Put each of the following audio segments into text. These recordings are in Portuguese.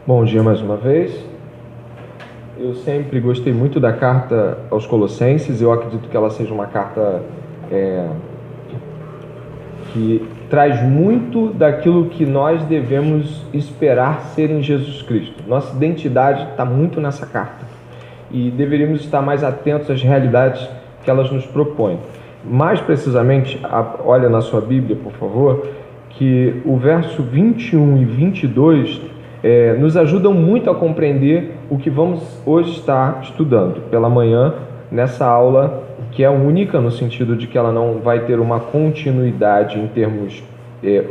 Bom dia mais uma vez. Eu sempre gostei muito da carta aos Colossenses. Eu acredito que ela seja uma carta que traz muito daquilo que nós devemos esperar ser em Jesus Cristo. Nossa identidade está muito nessa carta e deveríamos estar mais atentos às realidades que elas nos propõem. Mais precisamente, olha na sua Bíblia, por favor, que o verso 21 e 22 nos ajudam muito a compreender o que vamos hoje estar estudando pela manhã, nessa aula que é única no sentido de que ela não vai ter uma continuidade em termos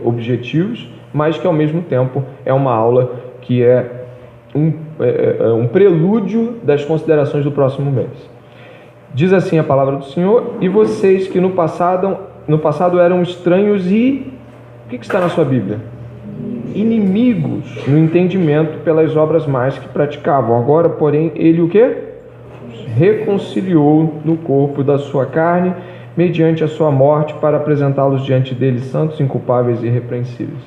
objetivos, mas que ao mesmo tempo é uma aula que é um prelúdio das considerações do próximo mês. Diz assim a palavra do Senhor: e vocês que no passado eram estranhos e... O que está na sua Bíblia? Inimigos no entendimento pelas obras más que praticavam. Agora, porém, ele o quê? Reconciliou no corpo da sua carne, mediante a sua morte, para apresentá-los diante dele santos, inculpáveis e irrepreensíveis.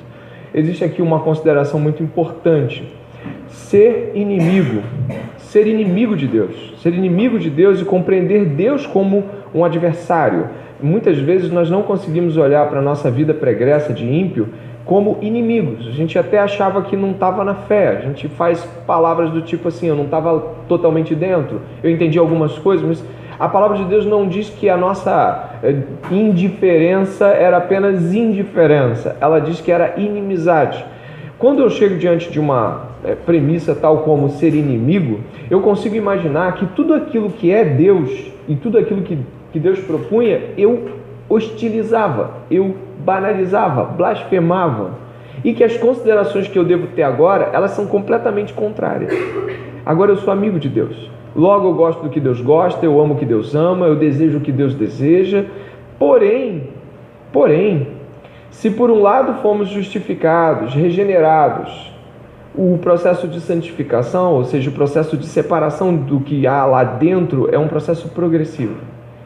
Existe aqui uma consideração muito importante. Ser inimigo de Deus. Ser inimigo de Deus e compreender Deus como um adversário. Muitas vezes nós não conseguimos olhar para a nossa vida pregressa de ímpio como inimigos. A gente até achava que não estava na fé. A gente faz palavras do tipo assim: eu não estava totalmente dentro, eu entendi algumas coisas, mas a palavra de Deus não diz que a nossa indiferença era apenas indiferença. Ela diz que era inimizade. Quando eu chego diante de uma premissa tal como ser inimigo, eu consigo imaginar que tudo aquilo que é Deus e tudo aquilo que Deus propunha, eu hostilizava, eu banalizava, blasfemava, e que as considerações que eu devo ter agora, elas são completamente contrárias. Agora eu sou amigo de Deus, logo eu gosto do que Deus gosta, eu amo o que Deus ama, eu desejo o que Deus deseja. Porém, se por um lado fomos justificados, regenerados, o processo de santificação, ou seja, o processo de separação do que há lá dentro, é um processo progressivo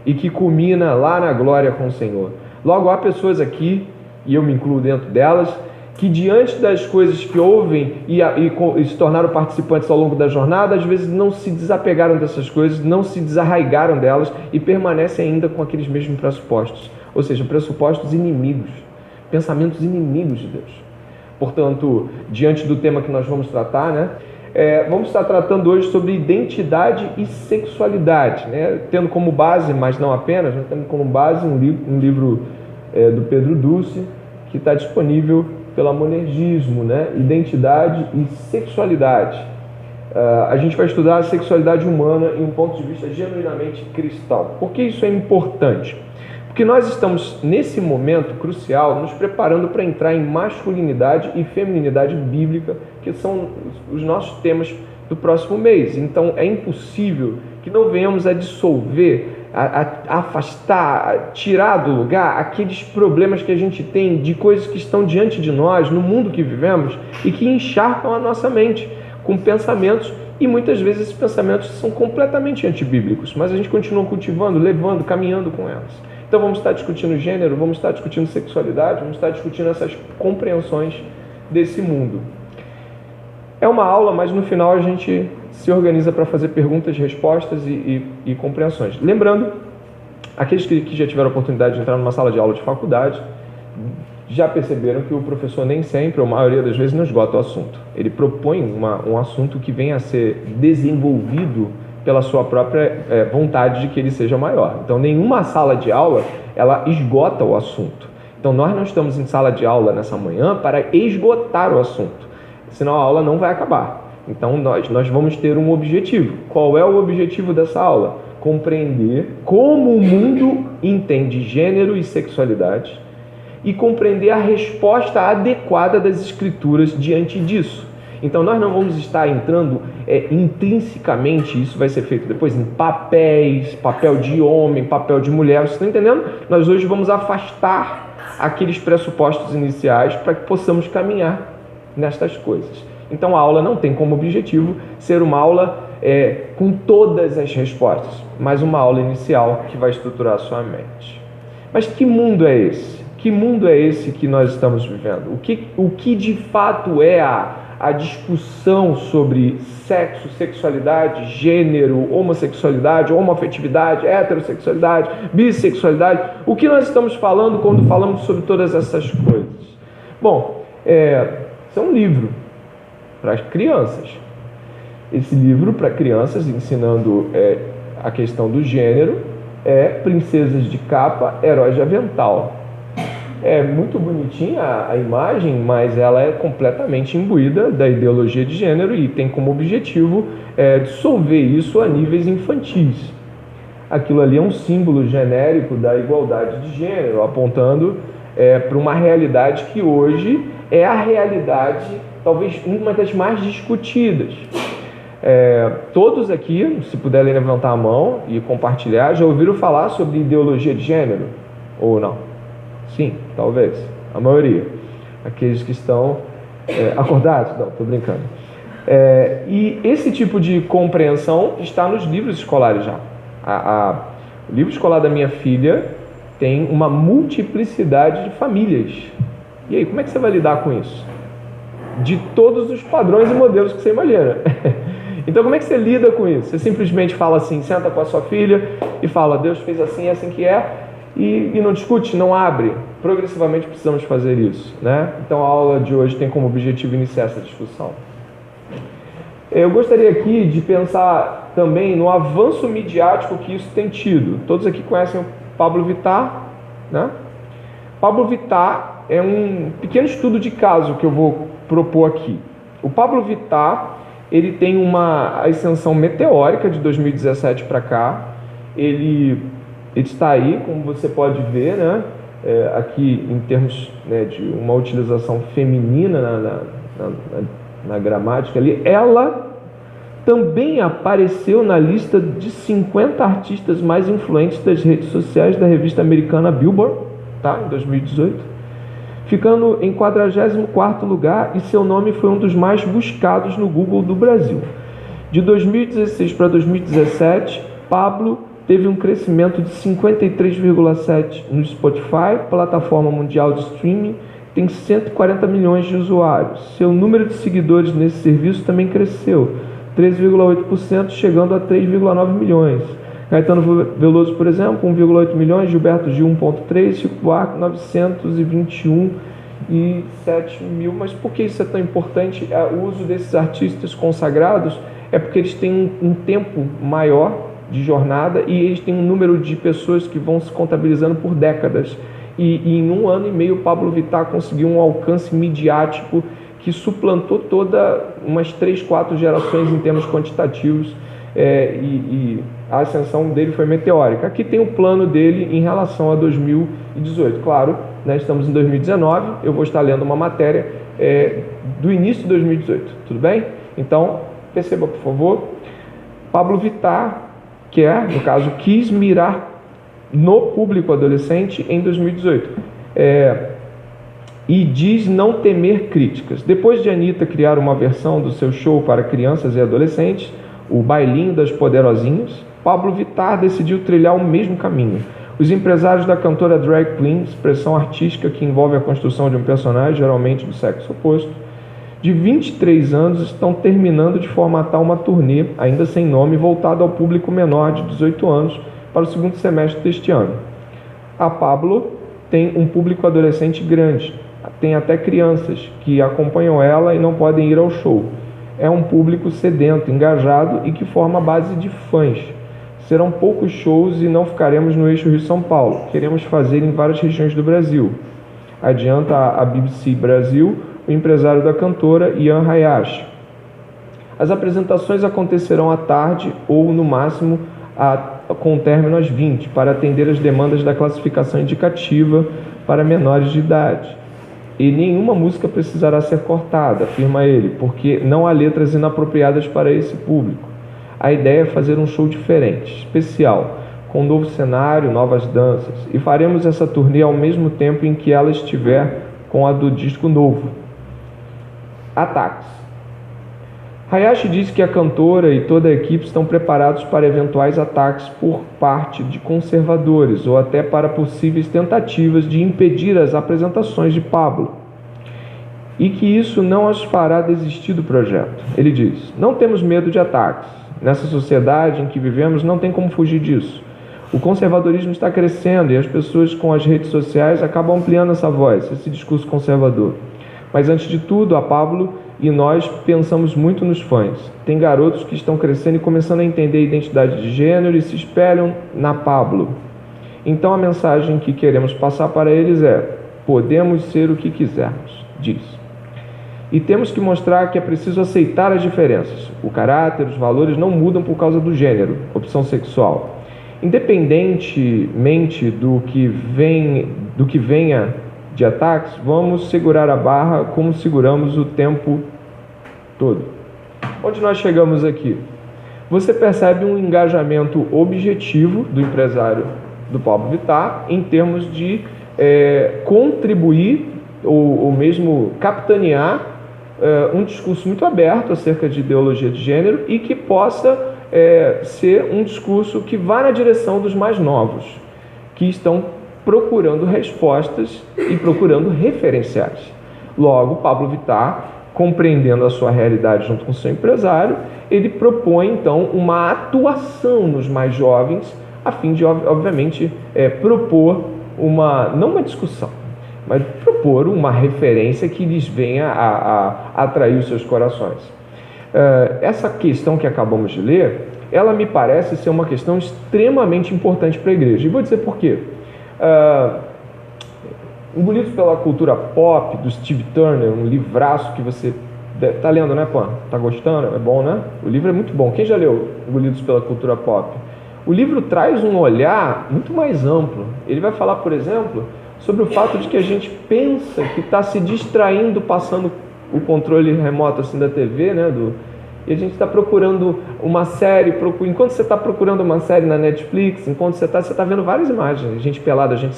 e que culmina lá na glória com o Senhor. Logo, há pessoas aqui, e eu me incluo dentro delas, que diante das coisas que ouvem e se tornaram participantes ao longo da jornada, às vezes não se desapegaram dessas coisas, não se desarraigaram delas e permanecem ainda com aqueles mesmos pressupostos, ou seja, pressupostos inimigos, pensamentos inimigos de Deus. Portanto, diante do tema que nós vamos tratar, vamos estar tratando hoje sobre identidade e sexualidade, tendo como base, mas não apenas, tendo como base um livro do Pedro Dulce, que está disponível pela Monergismo, Identidade e Sexualidade. A gente vai estudar a sexualidade humana em um ponto de vista genuinamente cristão. Por que isso é importante? Porque nós estamos, nesse momento crucial, nos preparando para entrar em masculinidade e feminilidade bíblica, que são os nossos temas do próximo mês. Então, é impossível que não venhamos a dissolver, a afastar, a tirar do lugar aqueles problemas que a gente tem de coisas que estão diante de nós, no mundo que vivemos, e que encharcam a nossa mente com pensamentos, e muitas vezes esses pensamentos são completamente antibíblicos, mas a gente continua cultivando, levando, caminhando com elas. Então vamos estar discutindo gênero, vamos estar discutindo sexualidade, vamos estar discutindo essas compreensões desse mundo. É uma aula, mas no final a gente se organiza para fazer perguntas, respostas e compreensões. Lembrando, aqueles que já tiveram a oportunidade de entrar numa sala de aula de faculdade, já perceberam que o professor nem sempre, ou a maioria das vezes, não esgota o assunto. Ele propõe um assunto que venha a ser desenvolvido pela sua própria vontade de que ele seja maior. Então, nenhuma sala de aula, ela esgota o assunto. Então, nós não estamos em sala de aula nessa manhã para esgotar o assunto, senão a aula não vai acabar. Então, nós vamos ter um objetivo. Qual é o objetivo dessa aula? Compreender como o mundo entende gênero e sexualidade e compreender a resposta adequada das Escrituras diante disso. Então, nós não vamos estar entrando intrinsecamente, isso vai ser feito depois, em papéis, papel de homem, papel de mulher, vocês estão entendendo? Nós hoje vamos afastar aqueles pressupostos iniciais para que possamos caminhar nestas coisas. Então, a aula não tem como objetivo ser uma aula com todas as respostas, mas uma aula inicial que vai estruturar a sua mente. Mas que mundo é esse? Que mundo é esse que nós estamos vivendo? O que de fato é a a discussão sobre sexo, sexualidade, gênero, homossexualidade, homoafetividade, heterossexualidade, bissexualidade. O que nós estamos falando quando falamos sobre todas essas coisas? Bom, isso é um livro para crianças. Esse livro para crianças, ensinando a questão do gênero, é Princesas de Capa, Heróis de Avental. É muito bonitinha a imagem, mas ela é completamente imbuída da ideologia de gênero e tem como objetivo dissolver isso a níveis infantis. Aquilo ali é um símbolo genérico da igualdade de gênero, apontando para uma realidade que hoje é a realidade, talvez uma das mais discutidas. Todos aqui, se puderem levantar a mão e compartilhar, já ouviram falar sobre ideologia de gênero? Ou não? Sim, talvez. A maioria. Aqueles que estão acordados? Não, estou brincando. E esse tipo de compreensão está nos livros escolares já. O livro escolar da minha filha tem uma multiplicidade de famílias. E aí, como é que você vai lidar com isso? De todos os padrões e modelos que você imagina. Então, como é que você lida com isso? Você simplesmente fala assim, senta com a sua filha e fala, Deus fez assim, é assim que é, e não discute, não abre. Progressivamente precisamos fazer isso, né? Então, a aula de hoje tem como objetivo iniciar essa discussão. Eu gostaria aqui de pensar também no avanço midiático que isso tem tido. Todos aqui conhecem o Pablo Vittar, né? Pablo Vittar é um pequeno estudo de caso que eu vou propor aqui. O Pablo Vittar, ele tem uma ascensão meteórica de 2017 para cá. Ele está aí, como você pode ver, né? Aqui em termos, né, de uma utilização feminina na gramática ali. Ela também apareceu na lista de 50 artistas mais influentes das redes sociais da revista americana Billboard, tá? Em 2018, ficando em 44º lugar, e seu nome foi um dos mais buscados no Google do Brasil. De 2016 para 2017, Pablo teve um crescimento de 53,7% no Spotify, plataforma mundial de streaming, tem 140 milhões de usuários. Seu número de seguidores nesse serviço também cresceu, 3,8%, chegando a 3,9 milhões. Caetano Veloso, por exemplo, 1,8 milhões, Gilberto Gil, 1,3, Chico Buarque, 921,7 mil. Mas por que isso é tão importante? O uso desses artistas consagrados é porque eles têm um tempo maior de jornada e eles têm um número de pessoas que vão se contabilizando por décadas. E em 1 ano e meio, Pablo Vittar conseguiu um alcance midiático que suplantou toda umas 3, 4 gerações em termos quantitativos, e a ascensão dele foi meteórica. Aqui tem o plano dele em relação a 2018. Claro, né, estamos em 2019, eu vou estar lendo uma matéria do início de 2018, tudo bem? Então, perceba, por favor, Pablo Vittar, no caso, quis mirar no público adolescente em 2018. E diz não temer críticas. Depois de Anitta criar uma versão do seu show para crianças e adolescentes, o Bailinho das Poderosinhas, Pablo Vittar decidiu trilhar o mesmo caminho. Os empresários da cantora drag queen, expressão artística que envolve a construção de um personagem, geralmente do sexo oposto, de 23 anos, estão terminando de formatar uma turnê, ainda sem nome, voltada ao público menor de 18 anos para o segundo semestre deste ano. A Pablo tem um público adolescente grande, tem até crianças que acompanham ela e não podem ir ao show. É um público sedento, engajado e que forma a base de fãs. Serão poucos shows e não ficaremos no eixo Rio-São Paulo. Queremos fazer em várias regiões do Brasil. Adianta a BBC Brasil, o empresário da cantora, Ian Hayashi. As apresentações acontecerão à tarde ou, no máximo, com término às 20, para atender as demandas da classificação indicativa para menores de idade. E nenhuma música precisará ser cortada, afirma ele, porque não há letras inapropriadas para esse público. A ideia é fazer um show diferente, especial, com um novo cenário, novas danças, e faremos essa turnê ao mesmo tempo em que ela estiver com a do disco novo. Ataques. Hayashi diz que a cantora e toda a equipe estão preparados para eventuais ataques por parte de conservadores ou até para possíveis tentativas de impedir as apresentações de Pablo. e que isso não as fará desistir do projeto. Ele diz: não temos medo de ataques. Nessa sociedade em que vivemos, não tem como fugir disso. O conservadorismo está crescendo e as pessoas com as redes sociais acabam ampliando essa voz, esse discurso conservador. Mas antes de tudo, a Pablo e nós pensamos muito nos fãs. Tem garotos que estão crescendo e começando a entender a identidade de gênero e se espelham na Pablo. Então a mensagem que queremos passar para eles é: podemos ser o que quisermos, diz. E temos que mostrar que é preciso aceitar as diferenças. O caráter, os valores não mudam por causa do gênero, opção sexual. Independentemente do que venha de ataques, vamos segurar a barra como seguramos o tempo todo. Onde nós chegamos aqui? Você percebe um engajamento objetivo do empresário do Pablo Vittar em termos de contribuir ou mesmo capitanear um discurso muito aberto acerca de ideologia de gênero e que possa ser um discurso que vá na direção dos mais novos, que estão procurando respostas e procurando referenciais. Logo, Pablo Vittar, compreendendo a sua realidade junto com o seu empresário, ele propõe então uma atuação nos mais jovens, a fim de, obviamente, propor não uma discussão, mas propor uma referência que lhes venha a atrair os seus corações. Essa questão que acabamos de ler, ela me parece ser uma questão extremamente importante para a igreja. E vou dizer por quê. Engolidos pela cultura pop, do Steve Turner, um livraço que você está lendo, né, Pan? Está gostando? É bom, né? O livro é muito bom. Quem já leu Engolidos pela cultura pop? O livro traz um olhar muito mais amplo. Ele vai falar, por exemplo, sobre o fato de que a gente pensa que está se distraindo, passando o controle remoto assim da TV, né, e a gente está procurando uma série, enquanto você está procurando uma série na Netflix, enquanto você está vendo várias imagens, gente pelada, gente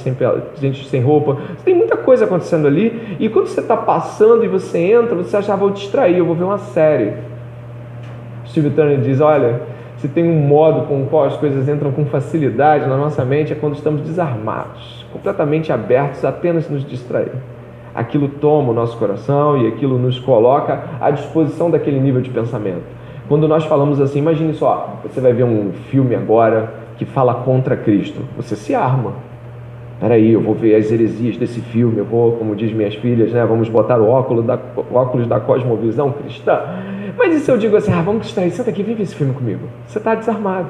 sem roupa, tem muita coisa acontecendo ali, e quando você está passando e você entra, você acha: vou distrair, eu vou ver uma série. Steve Turner diz: olha, se tem um modo com o qual as coisas entram com facilidade na nossa mente, é quando estamos desarmados, completamente abertos a apenas nos distrair. Aquilo toma o nosso coração e aquilo nos coloca à disposição daquele nível de pensamento. Quando nós falamos assim, imagine só, você vai ver um filme agora que fala contra Cristo, você se arma. Peraí, eu vou ver as heresias desse filme, eu vou, como diz minhas filhas, né, vamos botar o óculos da cosmovisão cristã. Mas e se eu digo assim: vamos distrair, senta aqui, vem ver esse filme comigo. Você está desarmado,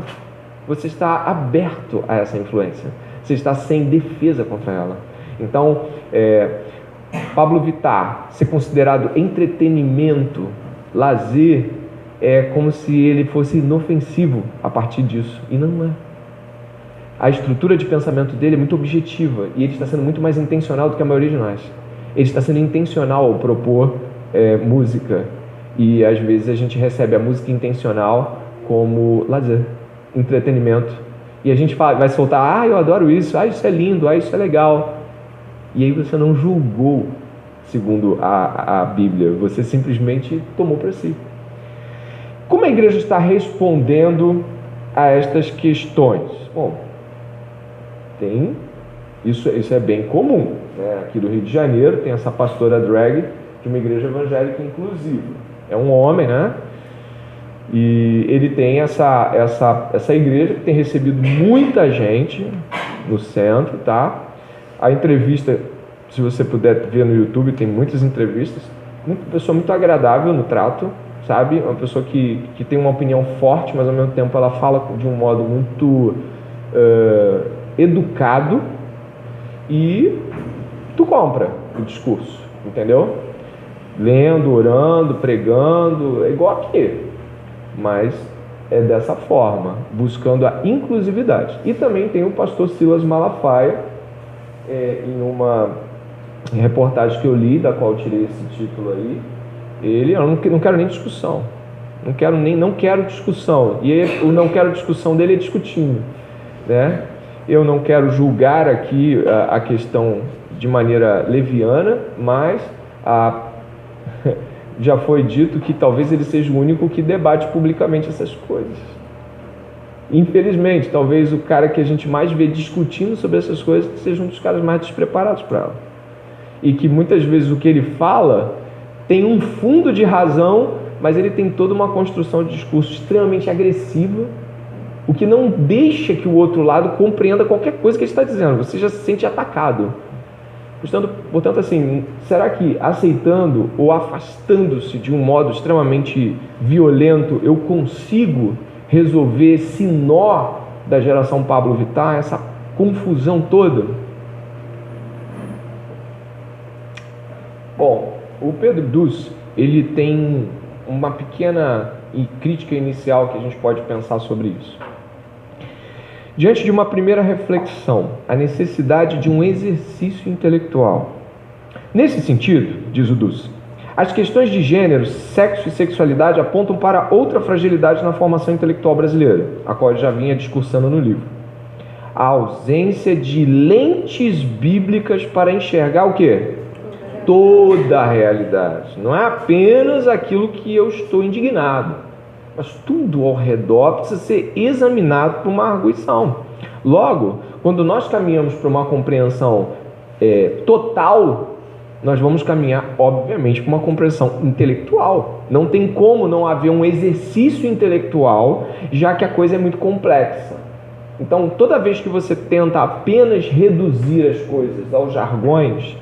você está aberto a essa influência, você está sem defesa contra ela. Então, Pablo Vittar ser considerado entretenimento, lazer, é como se ele fosse inofensivo a partir disso, e não é. A estrutura de pensamento dele é muito objetiva e ele está sendo muito mais intencional do que a maioria de nós. Ele está sendo intencional ao propor música, e às vezes a gente recebe a música intencional como lazer, entretenimento, e a gente vai soltar: eu adoro isso, isso é lindo, isso é legal. E aí você não julgou segundo a Bíblia, você simplesmente tomou para si. Como a igreja está respondendo a estas questões? Bom, isso é bem comum, né? Aqui do Rio de Janeiro tem essa pastora drag de uma igreja evangélica inclusiva. É um homem, né? E ele tem essa igreja que tem recebido muita gente no centro, tá? A entrevista, se você puder ver no YouTube, tem muitas entrevistas. Uma pessoa muito agradável no trato, sabe? Uma pessoa que tem uma opinião forte, mas ao mesmo tempo ela fala de um modo muito educado, e tu compra o discurso, entendeu? Lendo, orando, pregando, é igual aqui, mas é dessa forma, buscando a inclusividade. E também tem o pastor Silas Malafaia, em uma reportagem que eu li, da qual eu tirei esse título aí, eu não quero nem discussão, não quero discussão, e o não quero discussão dele é discutindo, né? Eu não quero julgar aqui a questão de maneira leviana, mas já foi dito que talvez ele seja o único que debate publicamente essas coisas. Infelizmente, talvez o cara que a gente mais vê discutindo sobre essas coisas seja um dos caras mais despreparados para ela. E que muitas vezes o que ele fala tem um fundo de razão, mas ele tem toda uma construção de discurso extremamente agressiva, o que não deixa que o outro lado compreenda qualquer coisa que ele está dizendo. Você já se sente atacado. Portanto, assim, será que aceitando ou afastando-se de um modo extremamente violento, eu consigo resolver esse nó da geração Pablo Vittar, essa confusão toda? Bom, o Pedro Dus, ele tem uma pequena crítica inicial que a gente pode pensar sobre isso. Diante de uma primeira reflexão, a necessidade de um exercício intelectual. Nesse sentido, diz o Dus, as questões de gênero, sexo e sexualidade apontam para outra fragilidade na formação intelectual brasileira, a qual eu já vinha discursando no livro. A ausência de lentes bíblicas para enxergar o quê? Toda a realidade. Não é apenas aquilo que eu estou indignado, mas tudo ao redor precisa ser examinado por uma arguição. Logo, quando nós caminhamos para uma compreensão total, nós vamos caminhar, obviamente, para uma compreensão intelectual. Não tem como não haver um exercício intelectual, já que a coisa é muito complexa. Então, toda vez que você tenta apenas reduzir as coisas aos jargões,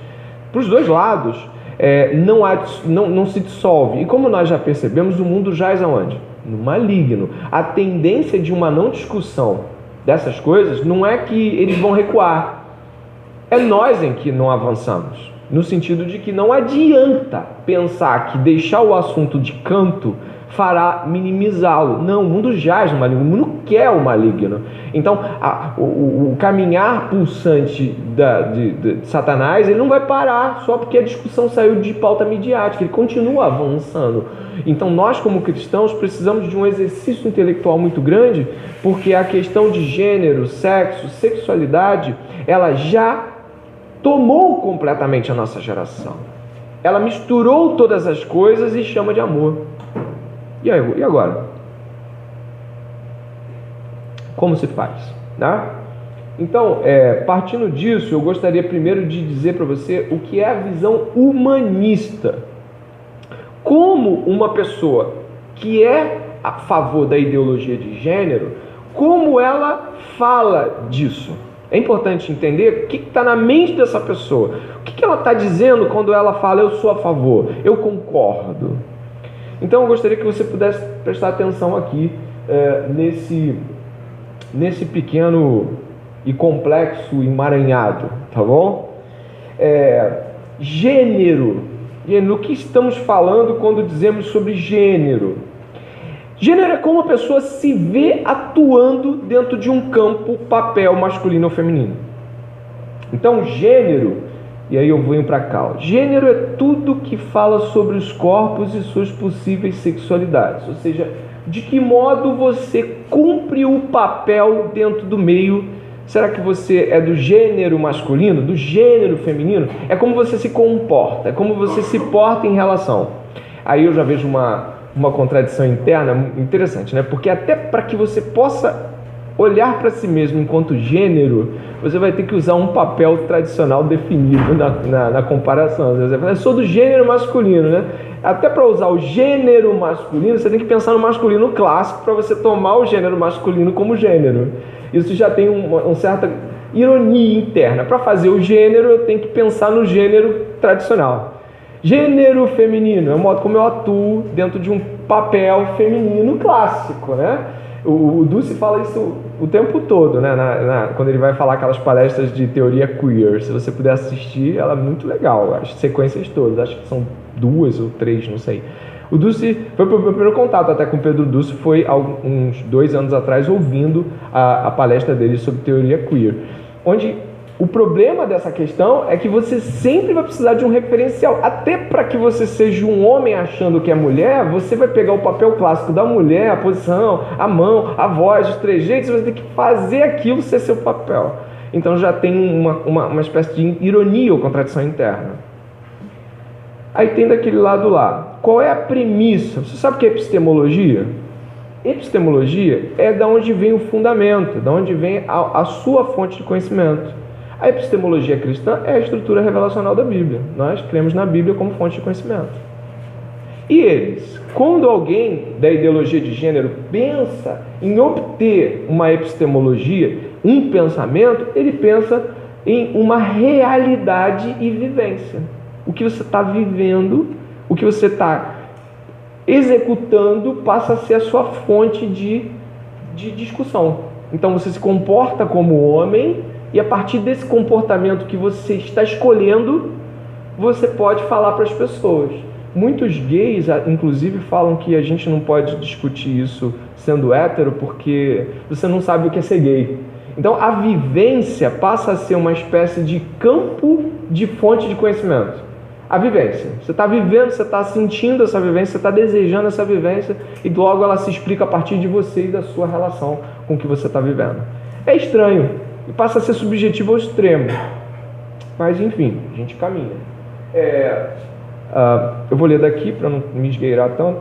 para os dois lados, não se dissolve. E como nós já percebemos, o mundo jaz aonde? No maligno. A tendência de uma não discussão dessas coisas não é que eles vão recuar. É nós em que não avançamos. No sentido de que não adianta pensar que deixar o assunto de canto fará minimizá-lo. Não, o mundo jaz no maligno, o mundo quer o maligno. Então, o caminhar pulsante de Satanás, ele não vai parar só porque a discussão saiu de pauta midiática, ele continua avançando. Então, nós como cristãos precisamos de um exercício intelectual muito grande, porque a questão de gênero, sexo, sexualidade, ela já tomou completamente a nossa geração. Ela misturou todas as coisas e chama de amor. E agora? Como se faz? Né? Então, partindo disso, eu gostaria primeiro de dizer para você o que é a visão humanista. Como uma pessoa que é a favor da ideologia de gênero, como ela fala disso? É importante entender o que está na mente dessa pessoa. O que ela está dizendo quando ela fala, eu sou a favor, eu concordo. Então eu gostaria que você pudesse prestar atenção aqui nesse pequeno e complexo emaranhado, tá bom? Gênero. O que estamos falando quando dizemos sobre gênero? Gênero é como a pessoa se vê atuando dentro de um campo, papel masculino ou feminino. Então, gênero, e aí eu venho para cá, gênero é tudo que fala sobre os corpos e suas possíveis sexualidades, ou seja, de que modo você cumpre o papel dentro do meio. Será que você é do gênero masculino, do gênero feminino? É como você se comporta, é como você se porta em relação. Aí eu já vejo uma contradição interna interessante, né? Porque até para que você possa olhar para si mesmo enquanto gênero, você vai ter que usar um papel tradicional definido na comparação. Você vai falar, eu sou do gênero masculino, né? Até para usar o gênero masculino, você tem que pensar no masculino clássico para você tomar o gênero masculino como gênero. Isso já tem uma certa ironia interna. Para fazer o gênero, eu tenho que pensar no gênero tradicional. Gênero feminino é o modo como eu atuo dentro de um papel feminino clássico, né? O Dulce fala isso o tempo todo, né? Quando ele vai falar aquelas palestras de teoria queer. Se você puder assistir, ela é muito legal. As sequências todas, acho que são 2 ou 3, não sei. O Dulce foi o meu primeiro contato até com o Pedro Dulce, foi há uns 2 anos atrás, ouvindo a palestra dele sobre teoria queer. Onde o problema dessa questão é que você sempre vai precisar de um referencial. Até para que você seja um homem achando que é mulher, você vai pegar o papel clássico da mulher, a posição, a mão, a voz, os trejeitos, você vai ter que fazer aquilo ser seu papel. Então já tem uma espécie de ironia ou contradição interna. Aí tem daquele lado lá. Qual é a premissa? Você sabe o que é epistemologia? Epistemologia é da onde vem o fundamento, da onde vem a sua fonte de conhecimento. A epistemologia cristã é a estrutura revelacional da Bíblia. Nós cremos na Bíblia como fonte de conhecimento. E eles, quando alguém da ideologia de gênero pensa em obter uma epistemologia, um pensamento, ele pensa em uma realidade e vivência. O que você está vivendo, o que você está executando passa a ser a sua fonte de discussão. Então você se comporta como homem e a partir desse comportamento que você está escolhendo, você pode falar para as pessoas. Muitos gays, inclusive, falam que a gente não pode discutir isso sendo hétero porque você não sabe o que é ser gay. Então a vivência passa a ser uma espécie de campo de fonte de conhecimento. A vivência. Você está vivendo, você está sentindo essa vivência, você está desejando essa vivência e logo ela se explica a partir de você e da sua relação com o que você está vivendo. É estranho e passa a ser subjetivo ao extremo. Mas enfim, a gente caminha. Eu vou ler daqui para não me esgueirar tanto.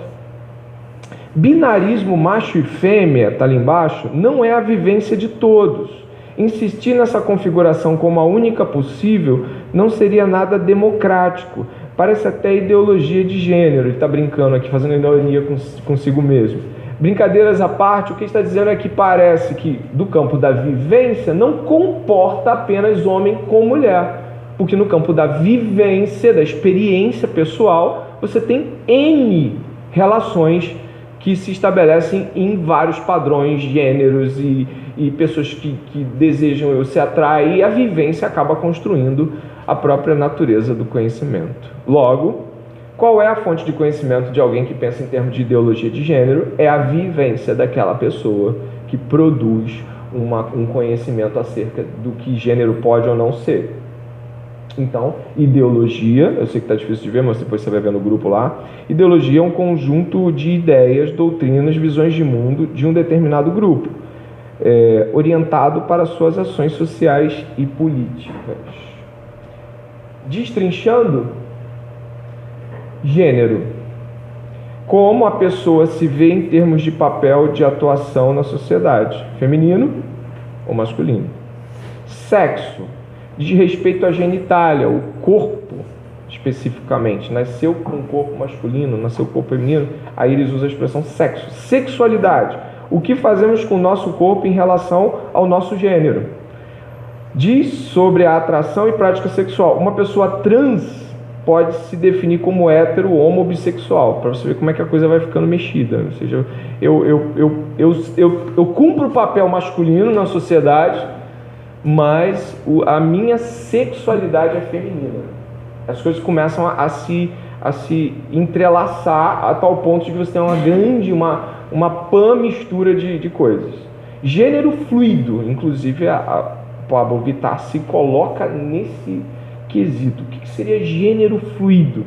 Binarismo macho e fêmea, está ali embaixo, não é a vivência de todos. Insistir nessa configuração como a única possível não seria nada democrático. Parece até ideologia de gênero. Ele está brincando aqui, fazendo ironia consigo mesmo. Brincadeiras à parte, o que ele está dizendo é que parece que do campo da vivência não comporta apenas homem com mulher. Porque no campo da vivência, da experiência pessoal, você tem N relações que se estabelecem em vários padrões, gêneros e pessoas que desejam se atraem, e a vivência acaba construindo a própria natureza do conhecimento. Logo, qual é a fonte de conhecimento de alguém que pensa em termos de ideologia de gênero? É a vivência daquela pessoa que produz um conhecimento acerca do que gênero pode ou não ser. Então, ideologia, eu sei que está difícil de ver, mas depois você vai ver no grupo lá. Ideologia é um conjunto de ideias, doutrinas, visões de mundo de um determinado grupo, orientado para suas ações sociais e políticas. Destrinchando, gênero. Como a pessoa se vê em termos de papel de atuação na sociedade, feminino ou masculino. Sexo. Diz respeito à genitália, o corpo especificamente. Nasceu com um corpo masculino, nasceu com um corpo feminino, aí eles usam a expressão sexo. Sexualidade, o que fazemos com o nosso corpo em relação ao nosso gênero. Diz sobre a atração e prática sexual. Uma pessoa trans pode se definir como hétero, homo, bissexual, para você ver como é que a coisa vai ficando mexida. Ou seja, eu cumpro o papel masculino na sociedade, mas a minha sexualidade é feminina. As coisas começam a se entrelaçar a tal ponto de que você tem uma grande, uma pan mistura de coisas. Gênero fluido, inclusive a Pablo Vittar se coloca nesse quesito. O que seria gênero fluido?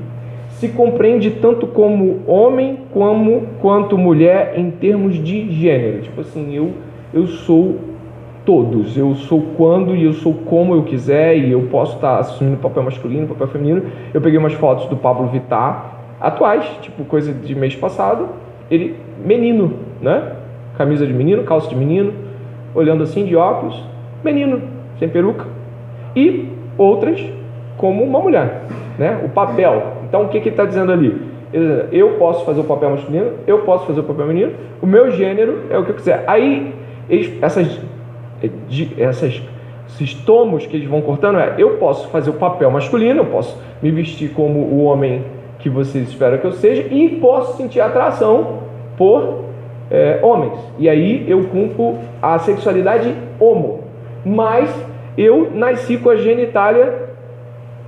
Se compreende tanto como homem quanto mulher em termos de gênero. Tipo assim, eu sou todos, eu sou quando e eu sou como eu quiser, e eu posso estar assumindo papel masculino, papel feminino. Eu peguei umas fotos do Pablo Vittar atuais, tipo coisa de mês passado, ele menino, né? Camisa de menino, calça de menino, olhando assim de óculos, menino, sem peruca, e outras como uma mulher, né? O papel. Então o que ele está dizendo ali? Eu posso fazer o papel masculino, eu posso fazer o papel feminino, o meu gênero é o que eu quiser. Aí esses tomos que eles vão cortando eu posso fazer o papel masculino, eu posso me vestir como o homem que vocês esperam que eu seja e posso sentir atração por homens. E aí eu cumpro a sexualidade homo, mas eu nasci com a genitália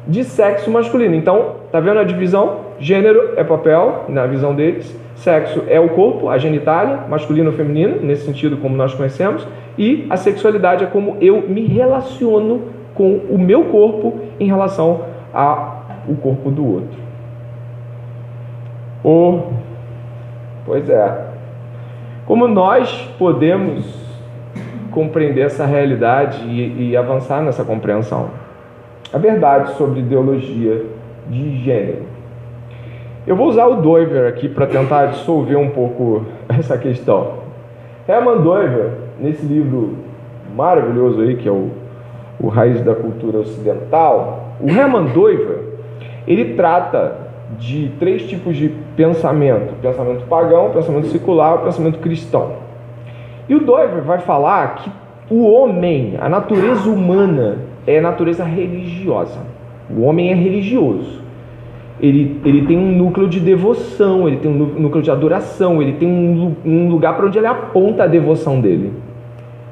de sexo masculino. Então, tá vendo a divisão? Gênero é papel, na visão deles. Sexo é o corpo, a genitália, masculino ou feminino, nesse sentido como nós conhecemos. E a sexualidade é como eu me relaciono com o meu corpo em relação ao corpo do outro. Pois é. Como nós podemos compreender essa realidade e avançar nessa compreensão? A verdade sobre ideologia de gênero. Eu vou usar o Doiver aqui para tentar dissolver um pouco essa questão. Hermann Doiver, nesse livro maravilhoso aí, que é o Raiz da Cultura Ocidental, o Hermann Doiver, ele trata de 3 tipos de pensamento: pensamento pagão, pensamento secular e pensamento cristão. E o Doiver vai falar que o homem, a natureza humana, é natureza religiosa. O homem é religioso. Ele tem um núcleo de devoção, ele tem um núcleo de adoração, ele tem um lugar para onde ele aponta a devoção dele.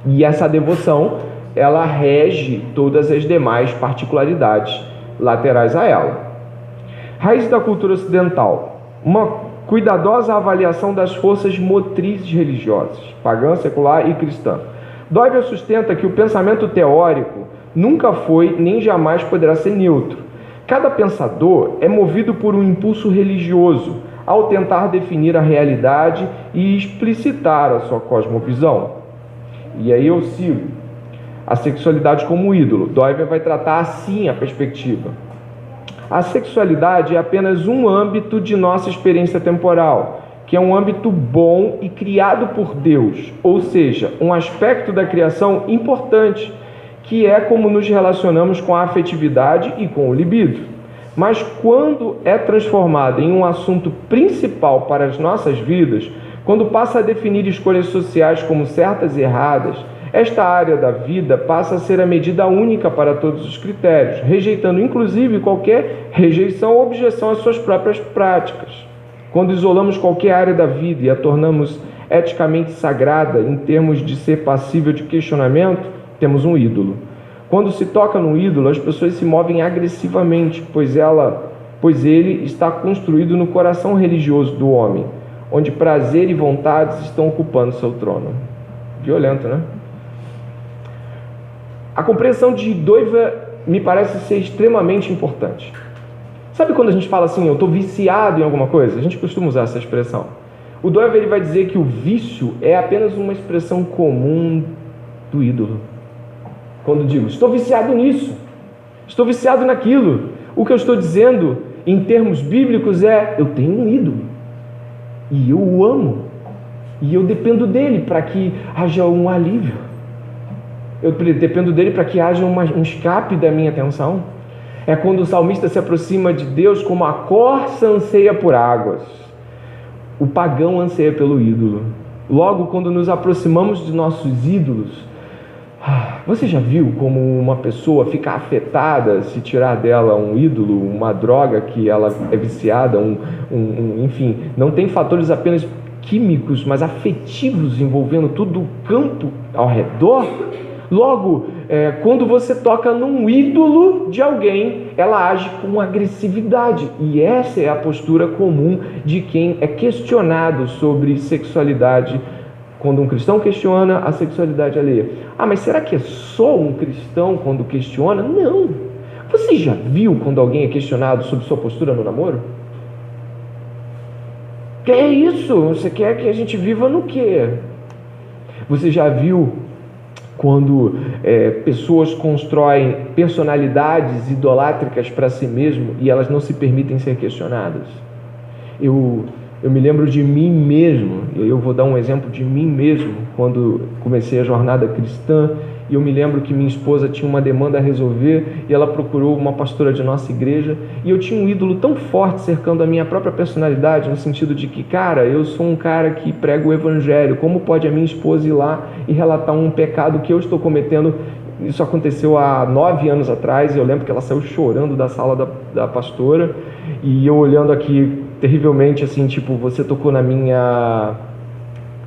E essa devoção, ela rege todas as demais particularidades laterais a ela. Raiz da cultura ocidental: uma cuidadosa avaliação das forças motrizes religiosas, pagã, secular e cristã. Doiver sustenta que o pensamento teórico nunca foi nem jamais poderá ser neutro. Cada pensador é movido por um impulso religioso ao tentar definir a realidade e explicitar a sua cosmovisão. E aí eu sigo. A sexualidade como ídolo. Doiver vai tratar assim a perspectiva. A sexualidade é apenas um âmbito de nossa experiência temporal, que é um âmbito bom e criado por Deus, ou seja, um aspecto da criação importante, que é como nos relacionamos com a afetividade e com o libido. Mas quando é transformado em um assunto principal para as nossas vidas, quando passa a definir escolhas sociais como certas e erradas, esta área da vida passa a ser a medida única para todos os critérios, rejeitando inclusive qualquer rejeição ou objeção às suas próprias práticas. Quando isolamos qualquer área da vida e a tornamos eticamente sagrada em termos de ser passível de questionamento, temos um ídolo. Quando se toca no ídolo, as pessoas se movem agressivamente, pois ele está construído no coração religioso do homem, onde prazer e vontades estão ocupando seu trono. Violento, né? A compreensão de Doiver me parece ser extremamente importante. Sabe quando a gente fala assim, eu estou viciado em alguma coisa? A gente costuma usar essa expressão. O Doiver ele vai dizer que o vício é apenas uma expressão comum do ídolo. Quando digo, estou viciado nisso, estou viciado naquilo, o que eu estou dizendo em termos bíblicos é, eu tenho um ídolo e eu o amo e eu dependo dele para que haja um alívio. Eu dependo dele para que haja um escape da minha atenção. É quando o salmista se aproxima de Deus como a corça anseia por águas. O pagão anseia pelo ídolo. Logo, quando nos aproximamos de nossos ídolos, você já viu como uma pessoa fica afetada se tirar dela um ídolo, uma droga que ela é viciada, enfim, não tem fatores apenas químicos, mas afetivos envolvendo todo o campo ao redor? Logo, quando você toca num ídolo de alguém, ela age com agressividade. E essa é a postura comum de quem é questionado sobre sexualidade. Quando um cristão questiona a sexualidade alheia. Mas será que é só um cristão quando questiona? Não. Você já viu quando alguém é questionado sobre sua postura no namoro? Que é isso? Você quer que a gente viva no quê? Você já viu quando pessoas constroem personalidades idolátricas para si mesmo e elas não se permitem ser questionadas? Eu me lembro de mim mesmo, e eu vou dar um exemplo de mim mesmo, quando comecei a jornada cristã, e eu me lembro que minha esposa tinha uma demanda a resolver, e ela procurou uma pastora de nossa igreja, e eu tinha um ídolo tão forte cercando a minha própria personalidade, no sentido de que, cara, eu sou um cara que prega o evangelho, como pode a minha esposa ir lá e relatar um pecado que eu estou cometendo? Isso aconteceu há 9 anos atrás, e eu lembro que ela saiu chorando da sala da pastora, e eu olhando aqui terrivelmente, assim, tipo, você tocou na minha,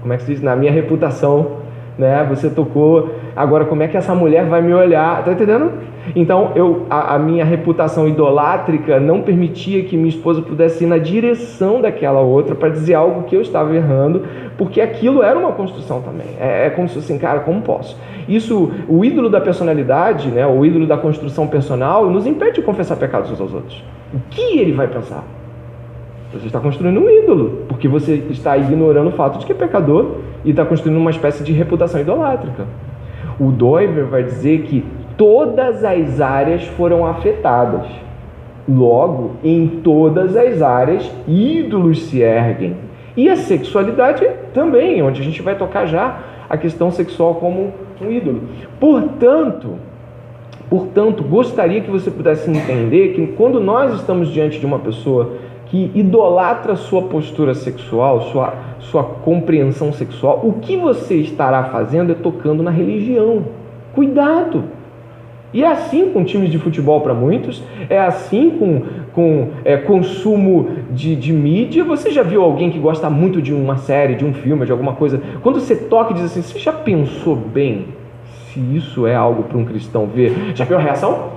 como é que se diz? Na minha reputação, né? Você tocou, agora como é que essa mulher vai me olhar? Tá entendendo? Então, a minha reputação idolátrica não permitia que minha esposa pudesse ir na direção daquela outra para dizer algo que eu estava errando, porque aquilo era uma construção também. É como se fosse assim, cara, como posso? Isso, o ídolo da personalidade, né? O ídolo da construção personal, nos impede de confessar pecados uns aos outros. O que ele vai pensar? Você está construindo um ídolo, porque você está ignorando o fato de que é pecador e está construindo uma espécie de reputação idolátrica. O Doiver vai dizer que todas as áreas foram afetadas. Logo, em todas as áreas, ídolos se erguem. E a sexualidade também, onde a gente vai tocar já a questão sexual como um ídolo. Portanto, gostaria que você pudesse entender que quando nós estamos diante de uma pessoa que idolatra sua postura sexual, sua compreensão sexual, o que você estará fazendo é tocando na religião. Cuidado! E é assim com times de futebol para muitos, é assim com consumo de mídia. Você já viu alguém que gosta muito de uma série, de um filme, de alguma coisa? Quando você toca e diz assim, você já pensou bem se isso é algo para um cristão ver? Já viu a reação?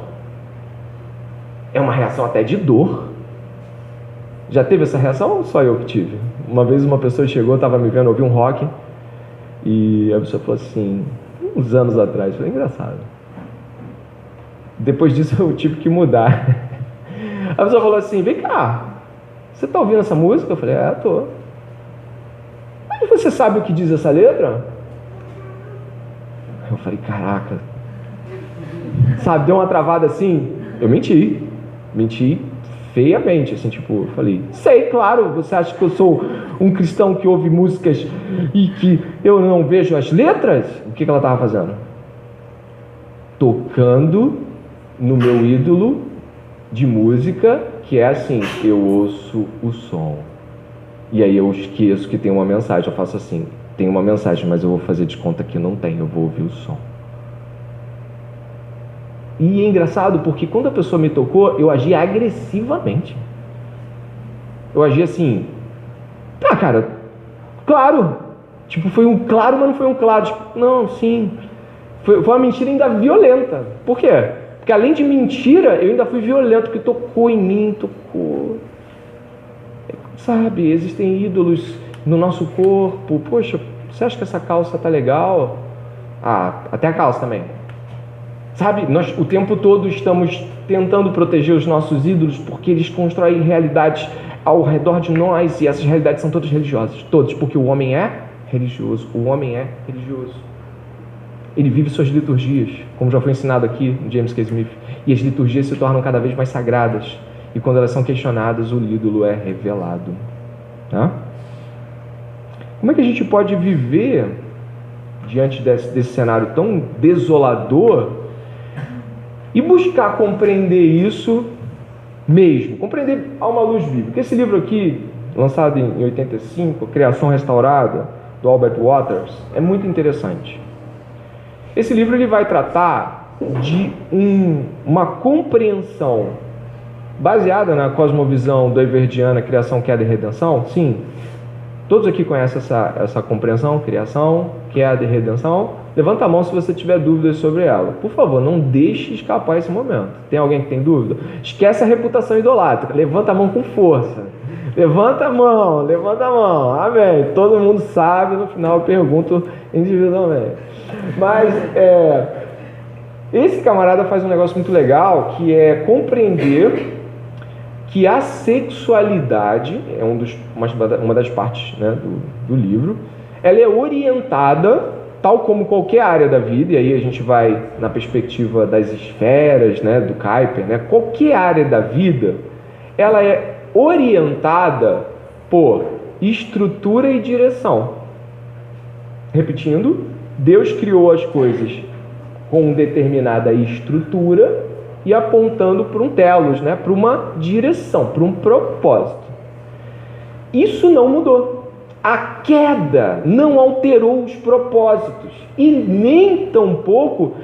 É uma reação até de dor. Já teve essa reação ou só eu que tive? Uma vez uma pessoa chegou, estava me vendo ouvir um rock, e a pessoa falou assim, uns anos atrás, foi engraçado. Depois disso eu tive que mudar. A pessoa falou assim, vem cá, você está ouvindo essa música? Eu falei, tô. Mas você sabe o que diz essa letra? Eu falei, caraca. Sabe, deu uma travada assim, eu menti feiamente, assim, tipo, eu falei, sei, claro, você acha que eu sou um cristão que ouve músicas e que eu não vejo as letras? O que ela estava fazendo? Tocando no meu ídolo de música, que é assim, eu ouço o som. E aí eu esqueço que tem uma mensagem, eu faço assim, tem uma mensagem, mas eu vou fazer de conta que não tem, eu vou ouvir o som. E é engraçado porque quando a pessoa me tocou, eu agi agressivamente. Eu agi assim, tá, cara, claro. Tipo, foi um claro, mas não foi um claro. Tipo, não, sim. Foi uma mentira ainda violenta. Por quê? Porque além de mentira, eu ainda fui violento, porque tocou em mim, tocou. Sabe, existem ídolos no nosso corpo. Poxa, você acha que essa calça tá legal? Ah, até a calça também. Sabe, nós o tempo todo estamos tentando proteger os nossos ídolos porque eles constroem realidades ao redor de nós e essas realidades são todas religiosas. Todas, porque o homem é religioso. O homem é religioso. Ele vive suas liturgias, como já foi ensinado aqui em James K. Smith. E as liturgias se tornam cada vez mais sagradas. E quando elas são questionadas, o ídolo é revelado. Tá? Como é que a gente pode viver diante desse cenário tão desolador e buscar compreender isso mesmo, compreender a uma luz bíblica? Esse livro aqui, lançado em 85, Criação Restaurada, do Albert Waters, é muito interessante. Esse livro ele vai tratar de uma compreensão baseada na cosmovisão doiverdiana, criação, queda e redenção. Sim, todos aqui conhecem essa compreensão, criação, queda e redenção. Levanta a mão se você tiver dúvidas sobre ela. Por favor, não deixe escapar esse momento. Tem alguém que tem dúvida? Esquece a reputação idolátrica. Levanta a mão com força. Levanta a mão, levanta a mão. Amém. Todo mundo sabe, no final eu pergunto individualmente. Mas esse camarada faz um negócio muito legal, que é compreender que a sexualidade, é uma das partes, né, do livro, ela é orientada, tal como qualquer área da vida, e aí a gente vai na perspectiva das esferas, né, do Kuyper, né, qualquer área da vida, ela é orientada por estrutura e direção. Repetindo, Deus criou as coisas com determinada estrutura e apontando para um telos, né, para uma direção, para um propósito. Isso não mudou. A queda não alterou os propósitos e nem tampouco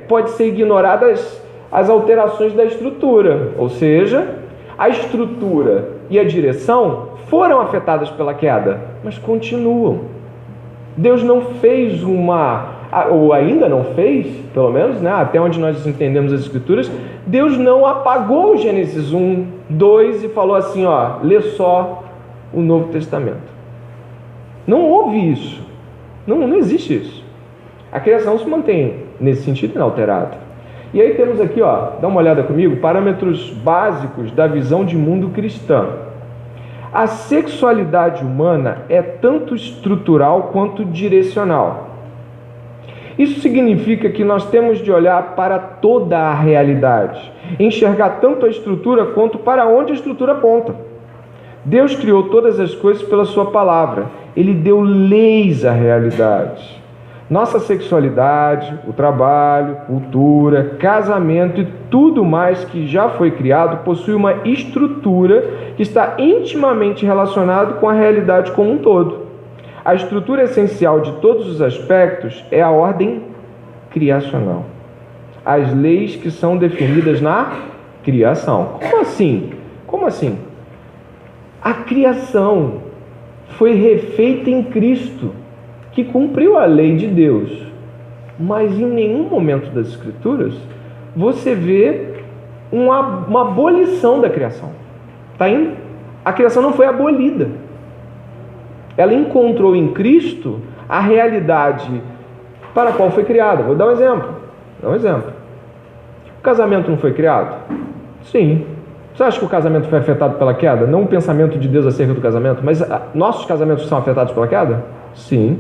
pode ser ignoradas as alterações da estrutura, ou seja, a estrutura e a direção foram afetadas pela queda, mas continuam. Deus não fez ou ainda não fez, pelo menos, né, até onde nós entendemos as Escrituras, Deus não apagou Gênesis 1, 2 e falou assim, lê só o Novo Testamento. Não houve isso. Não existe isso. A criação se mantém nesse sentido inalterada. E aí temos aqui, dá uma olhada comigo, parâmetros básicos da visão de mundo cristã. A sexualidade humana é tanto estrutural quanto direcional. Isso significa que nós temos de olhar para toda a realidade, enxergar tanto a estrutura quanto para onde a estrutura aponta. Deus criou todas as coisas pela sua palavra. Ele deu leis à realidade. Nossa sexualidade, o trabalho, cultura, casamento e tudo mais que já foi criado possui uma estrutura que está intimamente relacionada com a realidade como um todo. A estrutura essencial de todos os aspectos é a ordem criacional. As leis que são definidas na criação. Como assim? Como assim? A criação foi refeita em Cristo, que cumpriu a lei de Deus. Mas em nenhum momento das Escrituras você vê uma abolição da criação. Está indo? A criação não foi abolida. Ela encontrou em Cristo a realidade para a qual foi criada. Vou dar um exemplo. O casamento não foi criado? Sim. Você acha que o casamento foi afetado pela queda? Não o pensamento de Deus acerca do casamento, mas nossos casamentos são afetados pela queda? Sim.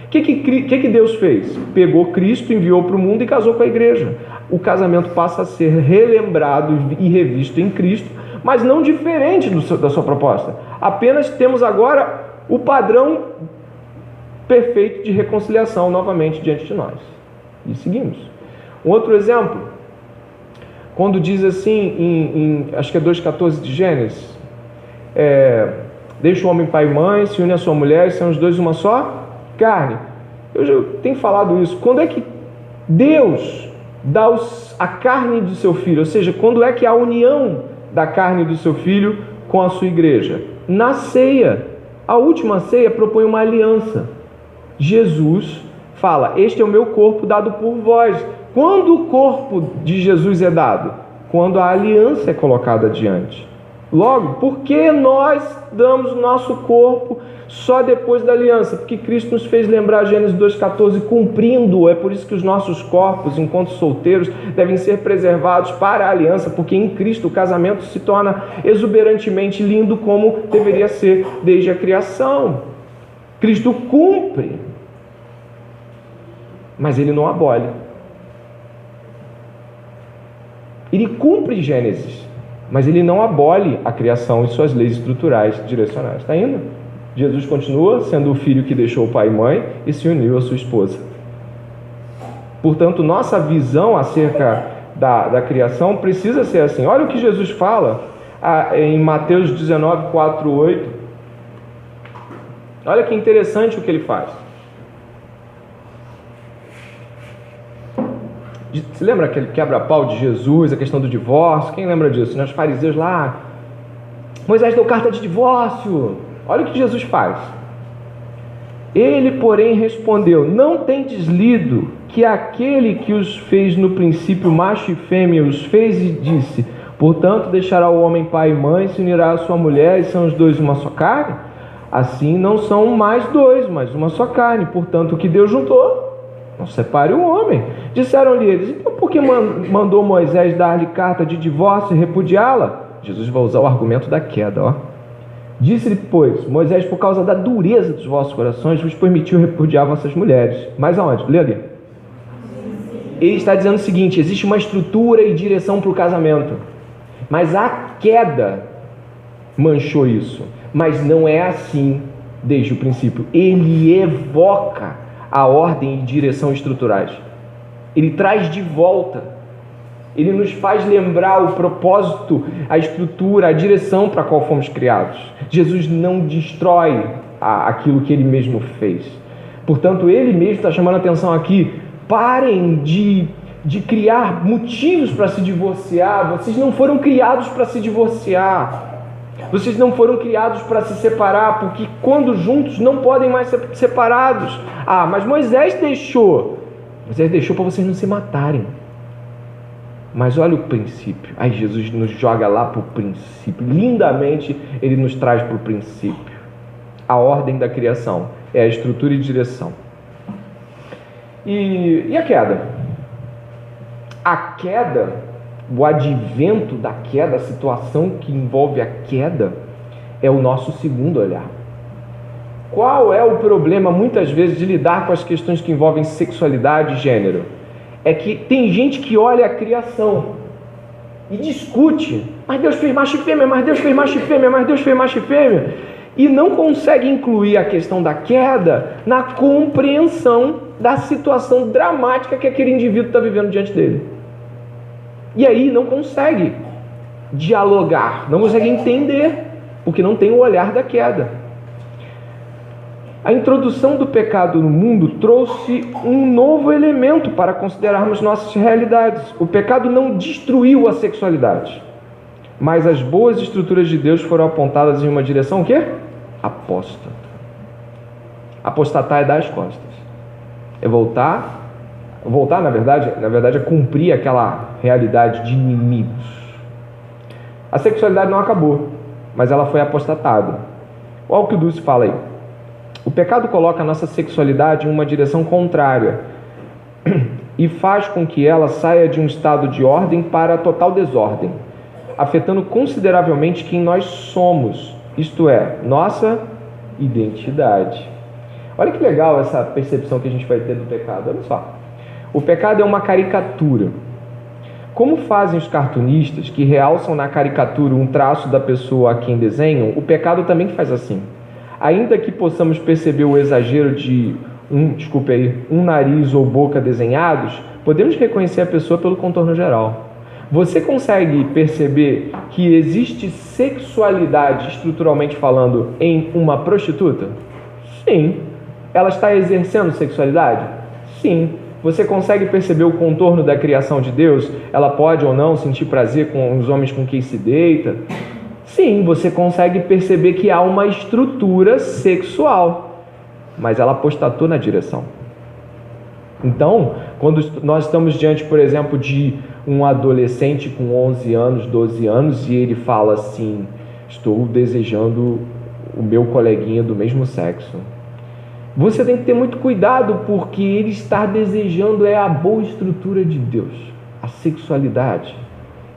O que Deus fez? Pegou Cristo, enviou para o mundo e casou com a igreja. O casamento passa a ser relembrado e revisto em Cristo, mas não diferente da sua proposta. Apenas temos agora o padrão perfeito de reconciliação novamente diante de nós. E seguimos. Um outro exemplo, quando diz assim, acho que é 2,14 de Gênesis, deixa o homem pai e mãe, se une a sua mulher e são os dois uma só carne. Eu já tenho falado isso. Quando é que Deus dá a carne do seu filho? Ou seja, quando é que há a união da carne do seu filho com a sua igreja? Na ceia. A última ceia propõe uma aliança. Jesus fala: este é o meu corpo dado por vós. Quando o corpo de Jesus é dado? Quando a aliança é colocada adiante. Logo, por que nós damos o nosso corpo só depois da aliança? Porque Cristo nos fez lembrar Gênesis 2,14, cumprindo. É por isso que os nossos corpos, enquanto solteiros, devem ser preservados para a aliança, porque em Cristo o casamento se torna exuberantemente lindo como deveria ser desde a criação. Cristo cumpre, mas Ele não abole. Ele cumpre Gênesis, mas Ele não abole a criação e suas leis estruturais direcionais. Está indo? Jesus continua sendo o filho que deixou o pai e mãe e se uniu à sua esposa. Portanto, nossa visão acerca da criação precisa ser assim. Olha o que Jesus fala em Mateus 19, 4, 8. Olha que interessante o que Ele faz. Você lembra aquele quebra-pau de Jesus, a questão do divórcio? Quem lembra disso? Os fariseus lá, Moisés deu carta de divórcio. Olha o que Jesus faz. Ele, porém, respondeu: não tendes lido que aquele que os fez no princípio macho e fêmea os fez e disse: portanto deixará o homem pai e mãe, se unirá à sua mulher e são os dois uma só carne? Assim não são mais dois, mas uma só carne. Portanto, o que Deus juntou, não separe o homem. Disseram-lhe eles: então por que mandou Moisés dar-lhe carta de divórcio e repudiá-la? Jesus vai usar o argumento da queda, Disse-lhe, pois, Moisés, por causa da dureza dos vossos corações, vos permitiu repudiar vossas mulheres. Mas aonde? Lê ali. Ele está dizendo o seguinte: existe uma estrutura e direção para o casamento, mas a queda manchou isso. Mas não é assim desde o princípio. Ele evoca a ordem e direção estruturais. Ele traz de volta. Ele nos faz lembrar o propósito, a estrutura, a direção para a qual fomos criados. Jesus não destrói aquilo que Ele mesmo fez. Portanto, Ele mesmo está chamando a atenção aqui. Parem de criar motivos para se divorciar. Vocês não foram criados para se divorciar. Vocês não foram criados para se separar, porque quando juntos não podem mais ser separados. Mas Moisés deixou. Moisés deixou para vocês não se matarem. Mas olha o princípio. Aí Jesus nos joga lá para o princípio. Lindamente Ele nos traz para o princípio. A ordem da criação é a estrutura e direção. E a queda? A queda, o advento da queda, a situação que envolve a queda, é o nosso segundo olhar. Qual é o problema, muitas vezes, de lidar com as questões que envolvem sexualidade e gênero? É que tem gente que olha a criação e discute: mas Deus fez macho e fêmea, mas Deus fez macho e fêmea, mas Deus fez macho e fêmea, e não consegue incluir a questão da queda na compreensão da situação dramática que aquele indivíduo está vivendo diante dele. E aí não consegue dialogar, não consegue entender, porque não tem o olhar da queda. A introdução do pecado no mundo trouxe um novo elemento para considerarmos nossas realidades. O pecado não destruiu a sexualidade, mas as boas estruturas de Deus foram apontadas em uma direção o quê? Apóstata. Apostatar é dar as costas. É voltar, na verdade é cumprir aquela realidade de inimigos. A sexualidade não acabou, mas ela foi apostatada. Olha o que o Dulce fala aí. O pecado coloca a nossa sexualidade em uma direção contrária e faz com que ela saia de um estado de ordem para total desordem, afetando consideravelmente quem nós somos, isto é, nossa identidade. Olha que legal essa percepção que a gente vai ter do pecado. Olha só. O pecado é uma caricatura. Como fazem os cartunistas que realçam na caricatura um traço da pessoa a quem desenham, o pecado também faz assim. Ainda que possamos perceber o exagero de um nariz ou boca desenhados, podemos reconhecer a pessoa pelo contorno geral. Você consegue perceber que existe sexualidade, estruturalmente falando, em uma prostituta? Sim. Ela está exercendo sexualidade? Sim. Você consegue perceber o contorno da criação de Deus? Ela pode ou não sentir prazer com os homens com quem se deita? Sim, você consegue perceber que há uma estrutura sexual, mas ela apostatou na direção. Então, quando nós estamos diante, por exemplo, de um adolescente com 11 anos, 12 anos, e ele fala assim: estou desejando o meu coleguinha do mesmo sexo. Você tem que ter muito cuidado, porque ele estar desejando é a boa estrutura de Deus, a sexualidade.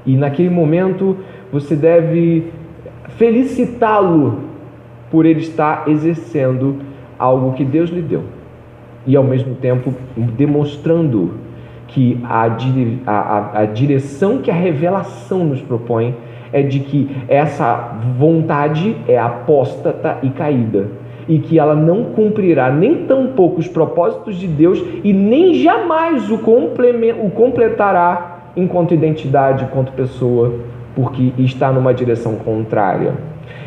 E naquele momento você deve felicitá-lo por ele estar exercendo algo que Deus lhe deu. E ao mesmo tempo demonstrando que a direção que a revelação nos propõe é de que essa vontade é apóstata e caída, e que ela não cumprirá nem tampouco os propósitos de Deus e nem jamais o completará enquanto identidade, enquanto pessoa, porque está numa direção contrária.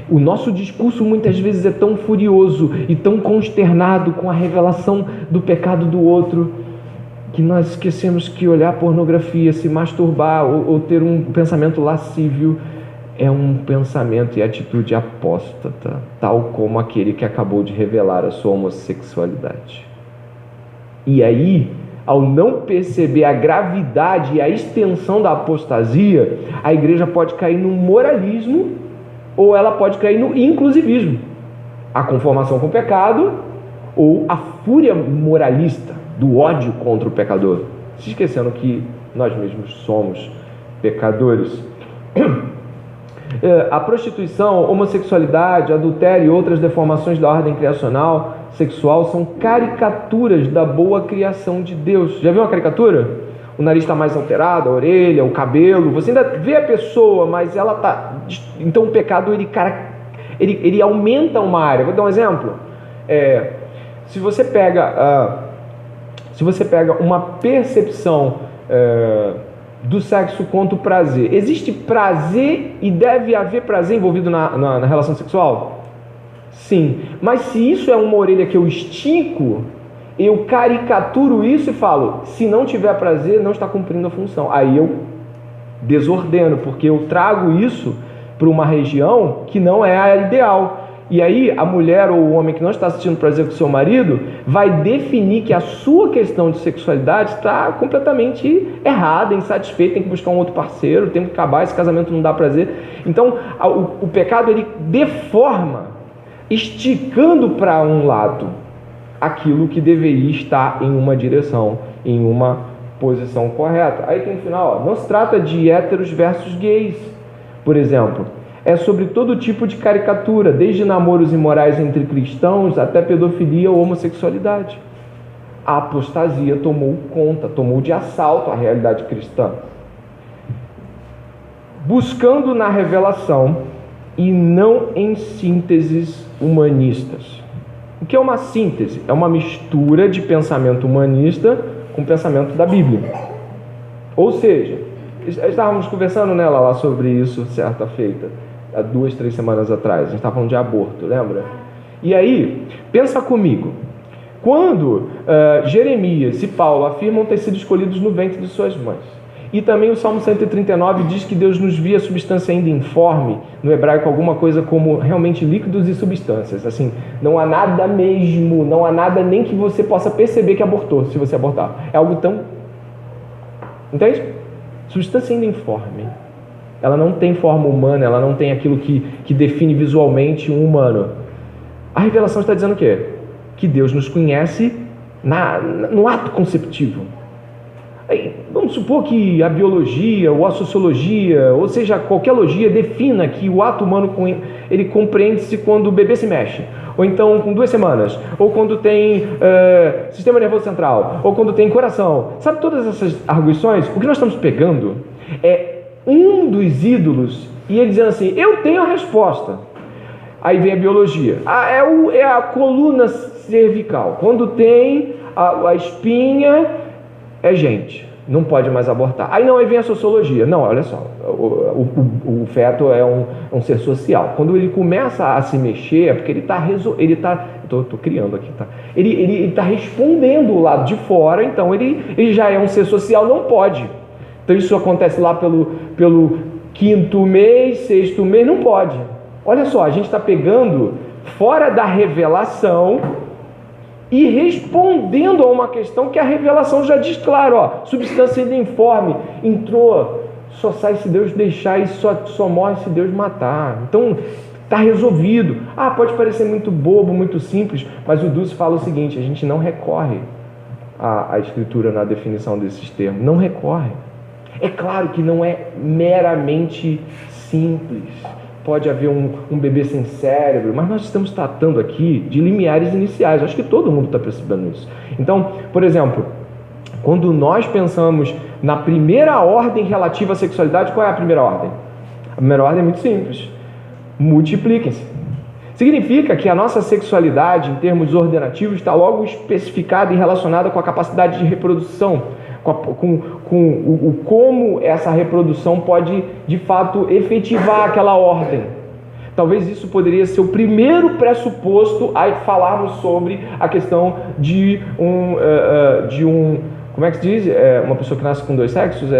O nosso discurso muitas vezes é tão furioso e tão consternado com a revelação do pecado do outro, que nós esquecemos que olhar pornografia, se masturbar ou ter um pensamento lascívio é um pensamento e atitude apóstata, tal como aquele que acabou de revelar a sua homossexualidade. E aí, ao não perceber a gravidade e a extensão da apostasia, a igreja pode cair no moralismo ou ela pode cair no inclusivismo, a conformação com o pecado ou a fúria moralista do ódio contra o pecador, se esquecendo que nós mesmos somos pecadores. A prostituição, homossexualidade, adultério e outras deformações da ordem criacional sexual são caricaturas da boa criação de Deus. Já viu uma caricatura? O nariz está mais alterado, a orelha, o cabelo. Você ainda vê a pessoa, mas ela está... Então o pecado ele aumenta uma área. Vou dar um exemplo. Se você pega uma percepção do sexo quanto prazer, existe prazer e deve haver prazer envolvido na relação sexual? Sim. Mas se isso é uma orelha que eu estico, eu caricaturo isso e falo: se não tiver prazer, não está cumprindo a função. Aí eu desordeno, porque eu trago isso para uma região que não é a ideal. E aí a mulher ou o homem que não está sentindo prazer com o seu marido vai definir que a sua questão de sexualidade está completamente errada, insatisfeita, tem que buscar um outro parceiro, tem que acabar, esse casamento não dá prazer. Então o pecado ele deforma, esticando para um lado aquilo que deveria estar em uma direção, em uma posição correta. Aí tem no final, não se trata de héteros versus gays, por exemplo. É sobre todo tipo de caricatura, desde namoros imorais entre cristãos até pedofilia ou homossexualidade. A apostasia tomou de assalto a realidade cristã. Buscando na revelação e não em sínteses humanistas. O que é uma síntese? É uma mistura de pensamento humanista com pensamento da Bíblia. Ou seja, estávamos conversando nela lá sobre isso certa feita, há 2, 3 semanas atrás. A gente estava falando de aborto, lembra? E aí, pensa comigo. Quando Jeremias e Paulo afirmam ter sido escolhidos no ventre de suas mães, e também o Salmo 139 diz que Deus nos via substância ainda informe, no hebraico alguma coisa como realmente líquidos e substâncias, assim, não há nada mesmo, não há nada nem que você possa perceber que abortou, se você abortar, é algo tão... Entende? Substância ainda informe, ela não tem forma humana, ela não tem aquilo que define visualmente um humano. A revelação está dizendo o quê? Que Deus nos conhece no ato conceptivo. Aí, vamos supor que a biologia ou a sociologia, ou seja, qualquer logia defina que o ato humano ele compreende-se quando o bebê se mexe, ou então com 2 semanas, ou quando tem sistema nervoso central, ou quando tem coração. Sabe todas essas arguições? O que nós estamos pegando é um dos ídolos e ele dizendo assim, eu tenho a resposta. Aí vem a biologia. É a coluna cervical. Quando tem a espinha... é gente, não pode mais abortar. Aí vem a sociologia. Não, olha só, o feto é um ser social. Quando ele começa a se mexer, é porque ele está estou criando aqui, tá? Ele está respondendo o lado de fora, então ele já é um ser social, não pode. Então isso acontece lá pelo 5º mês, 6º mês, não pode. Olha só, a gente está pegando fora da revelação e respondendo a uma questão que a revelação já diz claro, substância ainda informe, entrou, só sai se Deus deixar e só morre se Deus matar. Então, está resolvido. Pode parecer muito bobo, muito simples, mas o Dulce fala o seguinte, a gente não recorre à Escritura na definição desses termos, não recorre. É claro que não é meramente simples. Pode haver um bebê sem cérebro, mas nós estamos tratando aqui de limiares iniciais. Acho que todo mundo está percebendo isso. Então, por exemplo, quando nós pensamos na primeira ordem relativa à sexualidade, qual é a primeira ordem? A primeira ordem é muito simples. Multipliquem-se. Significa que a nossa sexualidade, em termos ordenativos, está logo especificada e relacionada com a capacidade de reprodução, com como essa reprodução pode, de fato, efetivar aquela ordem. Talvez isso poderia ser o primeiro pressuposto a falarmos sobre a questão de como é que se diz? Uma pessoa que nasce com 2 sexos?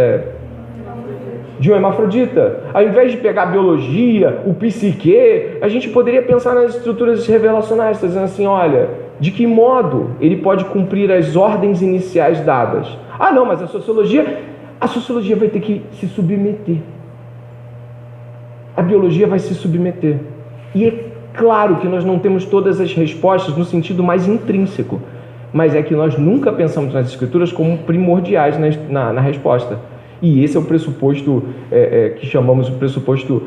De um hermafrodita. Ao invés de pegar a biologia, o psique, a gente poderia pensar nas estruturas revelacionais, dizendo assim, olha, de que modo ele pode cumprir as ordens iniciais dadas? Não, mas a sociologia vai ter que se submeter. A biologia vai se submeter. E é claro que nós não temos todas as respostas no sentido mais intrínseco, mas é que nós nunca pensamos nas escrituras como primordiais na resposta. E esse é o pressuposto que chamamos de pressuposto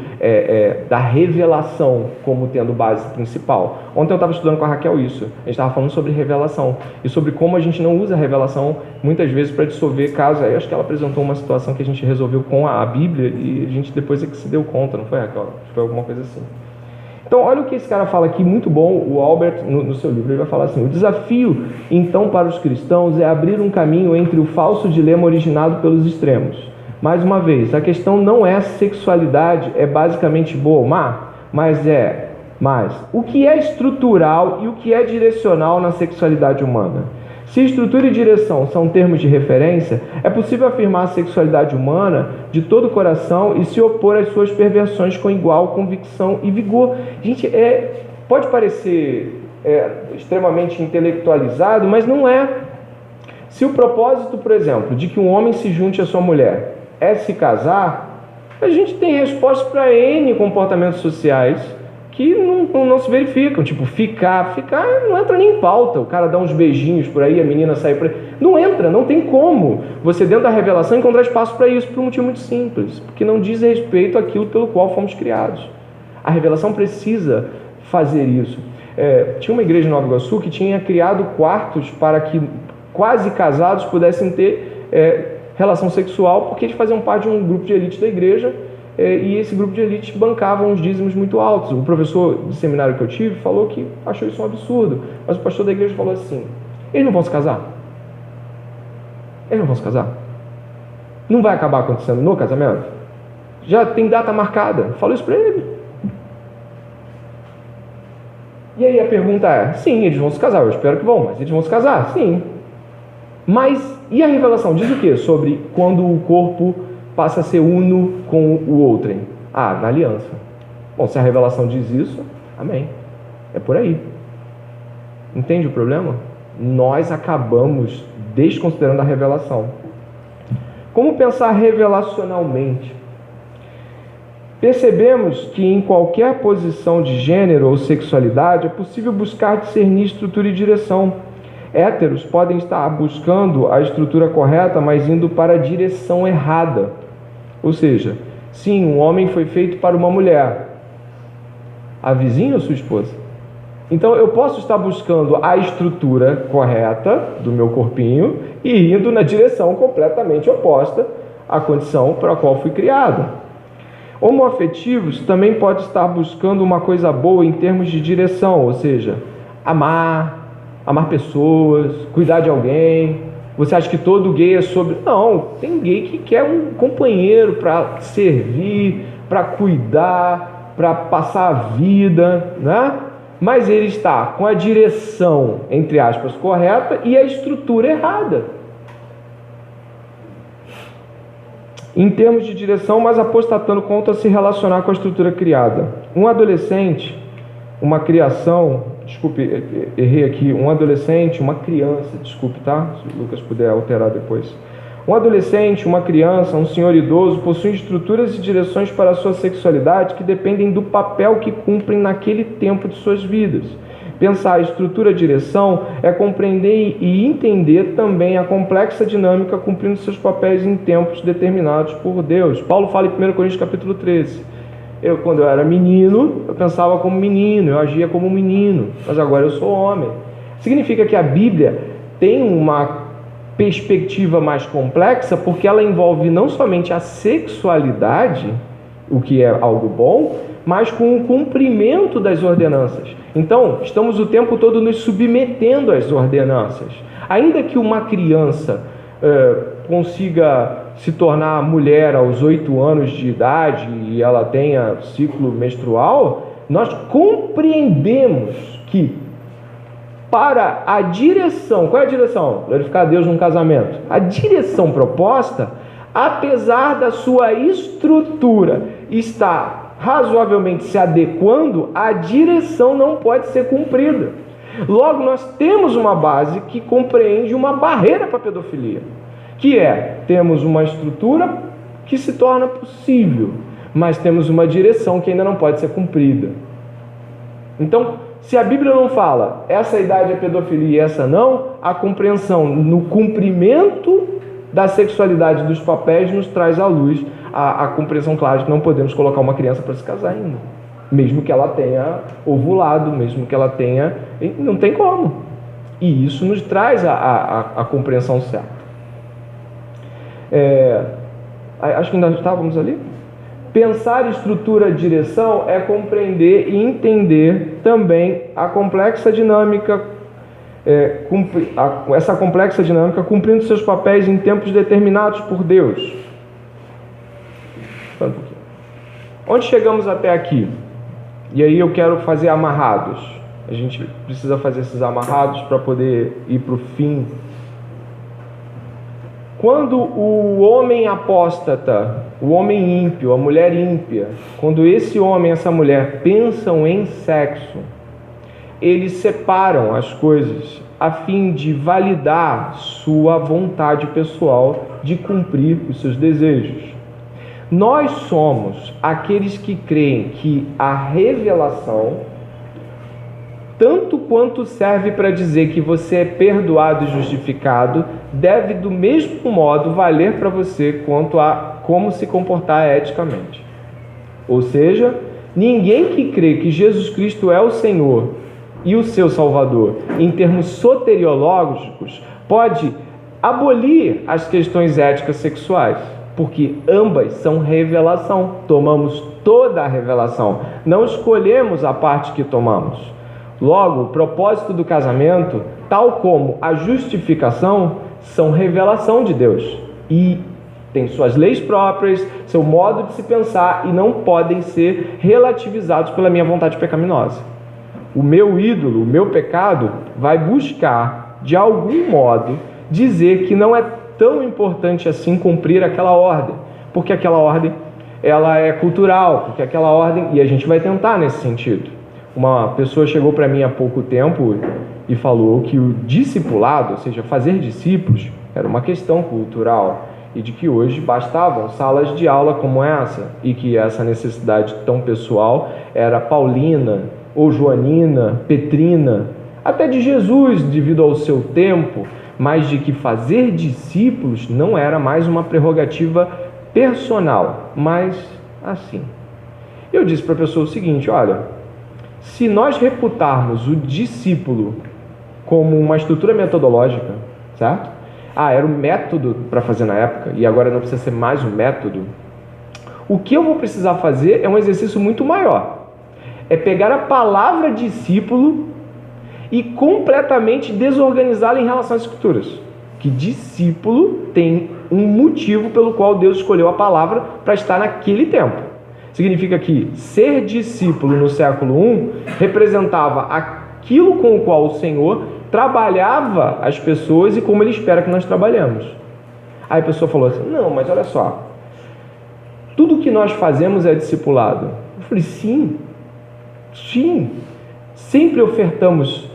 da revelação como tendo base principal. Ontem eu estava estudando com a Raquel isso. A gente estava falando sobre revelação e sobre como a gente não usa a revelação muitas vezes para dissolver casos. Aí acho que ela apresentou uma situação que a gente resolveu com a Bíblia e a gente depois é que se deu conta, não foi, Raquel? Foi alguma coisa assim. Então, olha o que esse cara fala aqui, muito bom, o Albert, no seu livro, ele vai falar assim, o desafio, então, para os cristãos é abrir um caminho entre o falso dilema originado pelos extremos. Mais uma vez, a questão não é sexualidade, é basicamente boa ou má, mas o que é estrutural e o que é direcional na sexualidade humana? Se estrutura e direção são termos de referência, é possível afirmar a sexualidade humana de todo o coração e se opor às suas perversões com igual convicção e vigor. Gente, pode parecer extremamente intelectualizado, mas não é. Se o propósito, por exemplo, de que um homem se junte à sua mulher é se casar, a gente tem respostas para N comportamentos sociais que não se verificam, tipo ficar não entra nem em pauta, o cara dá uns beijinhos por aí, a menina sai por aí, não entra, não tem como você dentro da revelação encontrar espaço para isso, por um motivo muito simples, porque não diz respeito àquilo pelo qual fomos criados. A revelação precisa fazer isso. Tinha uma igreja em Nova Iguaçu que tinha criado quartos para que quase casados pudessem ter relação sexual, porque eles faziam parte de um grupo de elite da igreja e esse grupo de elite bancava uns dízimos muito altos. O professor de seminário que eu tive falou que achou isso um absurdo, mas o pastor da igreja falou assim: eles não vão se casar? Eles não vão se casar? Não vai acabar acontecendo no casamento? Já tem data marcada. Falou isso para ele. E aí a pergunta é: sim, eles vão se casar, eu espero que vão, mas eles vão se casar? Sim. Mas, e a revelação? Diz o que sobre quando o corpo passa a ser uno com o outrem? Na aliança. Bom, se a revelação diz isso, amém. É por aí. Entende o problema? Nós acabamos desconsiderando a revelação. Como pensar revelacionalmente? Percebemos que em qualquer posição de gênero ou sexualidade é possível buscar discernir estrutura e direção. Héteros podem estar buscando a estrutura correta, mas indo para a direção errada. Ou seja, sim, um homem foi feito para uma mulher. A vizinha ou sua esposa? Então eu posso estar buscando a estrutura correta do meu corpinho e indo na direção completamente oposta à condição para a qual fui criado. Homoafetivos também pode estar buscando uma coisa boa em termos de direção, ou seja, amar pessoas, cuidar de alguém. Você acha que todo gay é sobre... Não, tem gay que quer um companheiro para servir, para cuidar, para passar a vida, né? Mas ele está com a direção, entre aspas, correta e a estrutura errada. Em termos de direção, mas apostatando quanto a se relacionar com a estrutura criada. Um adolescente, uma criação, desculpe, errei aqui, um adolescente, uma criança, desculpe, tá? Se o Lucas puder alterar depois. Um adolescente, uma criança, um senhor idoso possuem estruturas e direções para a sua sexualidade que dependem do papel que cumprem naquele tempo de suas vidas. Pensar a estrutura e direção é compreender e entender também a complexa dinâmica cumprindo seus papéis em tempos determinados por Deus. Paulo fala em 1 Coríntios capítulo 13. Quando eu era menino, eu pensava como menino, eu agia como menino, mas agora eu sou homem. Significa que a Bíblia tem uma perspectiva mais complexa, porque ela envolve não somente a sexualidade, o que é algo bom, mas com o cumprimento das ordenanças. Então, estamos o tempo todo nos submetendo às ordenanças. Ainda que uma criança consiga se tornar mulher aos 8 anos de idade e ela tenha ciclo menstrual, nós compreendemos que para a direção, qual é a direção? Glorificar a Deus num casamento. A direção proposta, apesar da sua estrutura estar razoavelmente se adequando, a direção não pode ser cumprida. Logo, nós temos uma base que compreende uma barreira para a pedofilia, que é, temos uma estrutura que se torna possível, mas temos uma direção que ainda não pode ser cumprida. Então, se a Bíblia não fala, essa idade é pedofilia e essa não, a compreensão no cumprimento da sexualidade dos papéis nos traz à luz a compreensão clara de que não podemos colocar uma criança para se casar ainda. Mesmo que ela tenha ovulado, mesmo que ela tenha... Não tem como. E isso nos traz a compreensão certa. Acho que ainda estávamos ali. Pensar estrutura e direção é compreender e entender também a complexa dinâmica, essa complexa dinâmica cumprindo seus papéis em tempos determinados por Deus. Onde chegamos até aqui? E aí eu quero fazer amarrados. A gente precisa fazer esses amarrados para poder ir para o fim. Quando o homem apóstata, o homem ímpio, a mulher ímpia, quando esse homem e essa mulher pensam em sexo, eles separam as coisas a fim de validar sua vontade pessoal de cumprir os seus desejos. Nós somos aqueles que creem que a revelação, tanto quanto serve para dizer que você é perdoado e justificado, deve do mesmo modo valer para você quanto a como se comportar eticamente. Ou seja, ninguém que crê que Jesus Cristo é o Senhor e o seu Salvador, em termos soteriológicos, pode abolir as questões éticas sexuais. porque ambas são revelação. Tomamos toda a revelação, não escolhemos a parte que tomamos. Logo, o propósito do casamento, tal como a justificação, são revelação de Deus e tem suas leis próprias, seu modo de se pensar e não podem ser relativizados pela minha vontade pecaminosa. O meu ídolo, o meu pecado, vai buscar, de algum modo, dizer que não é tão importante assim cumprir aquela ordem, porque aquela ordem ela é cultural, porque aquela ordem, e a gente vai tentar nesse sentido. Uma pessoa chegou para mim há pouco tempo e falou que o discipulado, ou seja, fazer discípulos, era uma questão cultural e de que hoje bastavam salas de aula como essa e que essa necessidade tão pessoal era paulina ou joanina, petrina, até de Jesus devido ao seu tempo, mas de que fazer discípulos não era mais uma prerrogativa personal, mas assim. Eu disse para a pessoa o seguinte: olha, se nós reputarmos o discípulo como uma estrutura metodológica, certo? Era o método para fazer na época e agora não precisa ser mais um método. O que eu vou precisar fazer é um exercício muito maior. É pegar a palavra discípulo e completamente desorganizá-la em relação às escrituras. Que discípulo tem um motivo pelo qual Deus escolheu a palavra para estar naquele tempo. Significa que ser discípulo no século I representava aquilo com o qual o Senhor trabalhava as pessoas e como Ele espera que nós trabalhemos. Aí a pessoa falou assim: não, mas olha só, tudo que nós fazemos é discipulado. Eu falei: sim, sempre ofertamos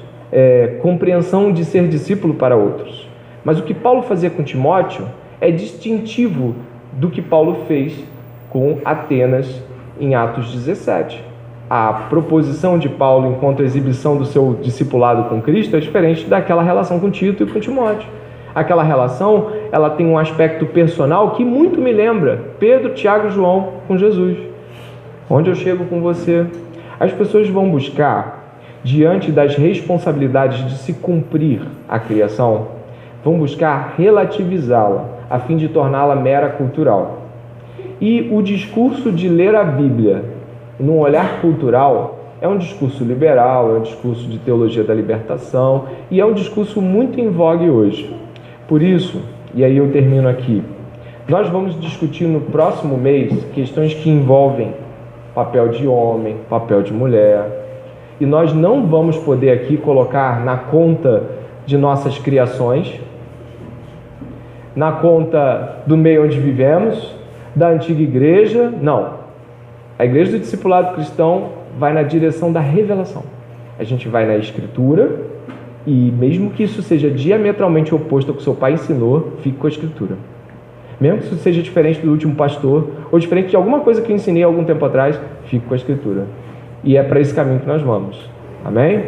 compreensão de ser discípulo para outros. Mas o que Paulo fazia com Timóteo é distintivo do que Paulo fez com Atenas em Atos 17. A proposição de Paulo enquanto exibição do seu discipulado com Cristo é diferente daquela relação com Tito e com Timóteo. Aquela relação, ela tem um aspecto personal que muito me lembra Pedro, Tiago e João com Jesus. Onde eu chego com você? As pessoas vão buscar, diante das responsabilidades de se cumprir a criação, vão buscar relativizá-la, a fim de torná-la mera cultural. E o discurso de ler a Bíblia num olhar cultural é um discurso liberal, é um discurso de teologia da libertação e é um discurso muito em vogue hoje. Por isso, e aí eu termino aqui, nós vamos discutir no próximo mês questões que envolvem papel de homem, papel de mulher, e nós não vamos poder aqui colocar na conta de nossas criações, na conta do meio onde vivemos, da antiga igreja, não. A igreja do discipulado cristão vai na direção da revelação. A gente vai na escritura e mesmo que isso seja diametralmente oposto ao que seu pai ensinou, fique com a escritura. Mesmo que isso seja diferente do último pastor ou diferente de alguma coisa que eu ensinei há algum tempo atrás, fique com a escritura. E é para esse caminho que nós vamos. Amém?